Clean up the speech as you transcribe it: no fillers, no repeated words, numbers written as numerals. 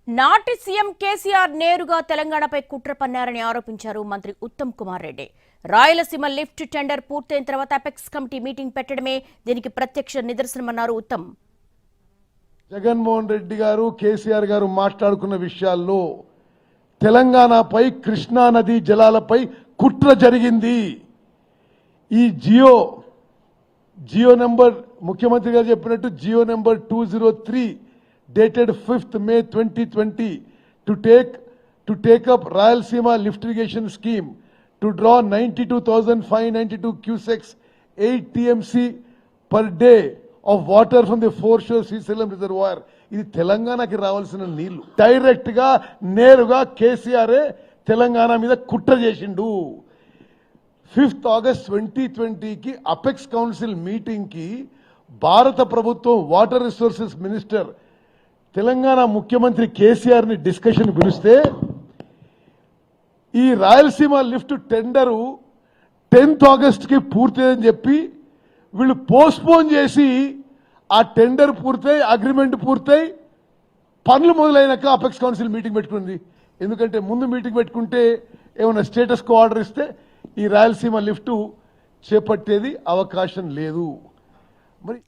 నాటి సీఎం కేసీఆర్ నేరుగా తెలంగాణపై కుట్ర పన్నారని ఆరోపించారు మంత్రి ఉత్తమ్ కుమార్ రెడ్డి. రాయలసీమ లిఫ్ట్ టెండర్ పూర్తయిన తర్వాత అపెక్స్ కమిటీ మీటింగ్ పెట్టడమే దీనికి ప్రత్యక్ష నిదర్శనమన్నారు ఉత్తమ్. జగన్మోహన్ రెడ్డి గారు కేసీఆర్ గారు మాట్లాడుకున్న విషయాల్లో తెలంగాణపై కృష్ణా నది జలాలపై కుట్ర జరిగింది. ఈ జియో నెంబర్ ముఖ్యమంత్రి గారు చెప్పినట్టు Jio number 203 dated 5th May 2020 to take up Rayalaseema lift irrigation scheme to draw 92,592 cusecs 8 TMC per day of water from the foreshore Srisalam reservoir. ఇది తెలంగాణకి రావాల్సిన నీళ్లు డైరెక్ట్ గా నేరుగా కేసీఆర్ తెలంగాణ మీద కుట్ర చేసిండు. 5th August 2020కి అపెక్స్ కౌన్సిల్ మీటింగ్ కి భారత ప్రభుత్వం వాటర్ రిసోర్సెస్ మినిస్టర్ తెలంగాణ ముఖ్యమంత్రి కేసీఆర్ ని డిస్కషన్ పిలిస్తే ఈ Rayalaseema lift tender 10th August కి పూర్తయిందని చెప్పి వీళ్ళు పోస్ట్పోన్ చేసి ఆ టెండర్ పూర్తయి అగ్రిమెంట్ పూర్తయి పనులు మొదలైనాక అపెక్స్ కౌన్సిల్ మీటింగ్ పెట్టుకుంది. ఎందుకంటే ముందు మీటింగ్ పెట్టుకుంటే ఏమైనా స్టేటస్ కో ఆర్డర్ ఇస్తే ఈ రాయలసీమ లిఫ్ట్ చేపట్టేది అవకాశం లేదు.